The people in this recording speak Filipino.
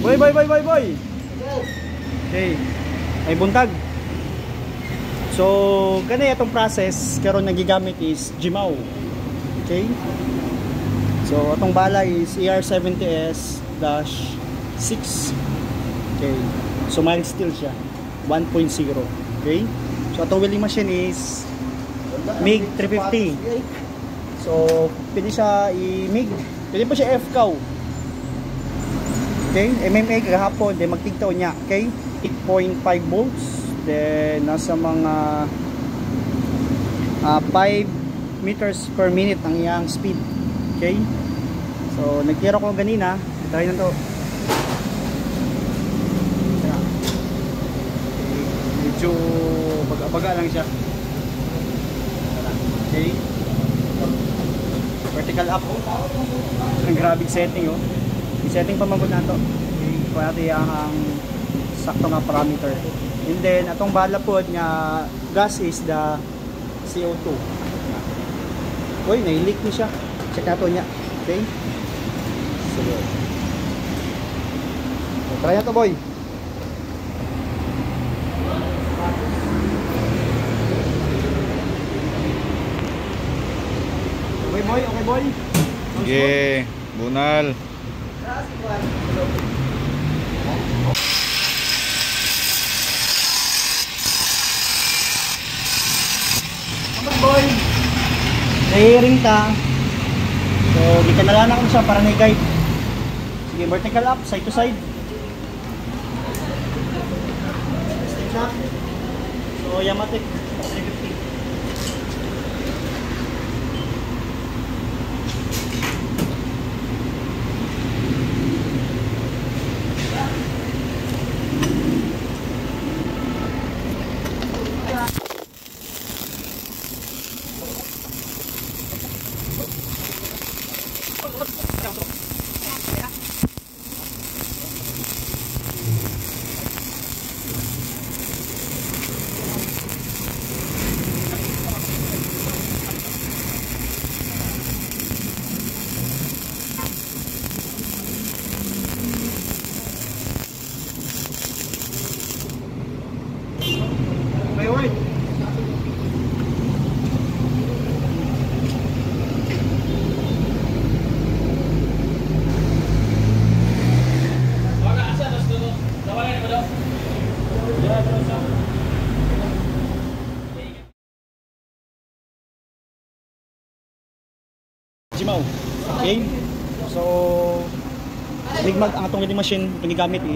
Boy, boy, boy, boy, boy. Okay. Ay buntag. So, kani itong process karon nagigamit is Jimaw. Okay? So, itong bala is ER70S-6. Okay. So, mild steel siya. 1.0. Okay? So, itong welding machine is MIG 350. So, pwede siya i-MIG. Pwede pa siya FCOW. Okay? MMA kahapon. Then, magtigtaw niya. Okay? 8.5 volts. Then, nasa mga 5 meters per minute ang iyang speed. Okay? So, nagtira ko ganina. Try na to. Medyo baga-baga lang siya. Okay? Vertical up. Ang grabe setting, oh. I-setting pa magod na to. Okay? Pwede ang sakto nga parameter. And then, atong bala po nga gas is the CO2. Uy, nai-leak ni siya. Check nato niya. Okay? So, try na to, boy. Okay, boy. Okay, boy. Okay, bunal. Boy, nai-ring ta. So, gikanalanan ko siya para na-guide. Sige, vertical up, side to side. Step na. So, Yamatic 350. Okay, wait. Jimaw. Okay? So, ligmag ang atong welding machine, itong gigamit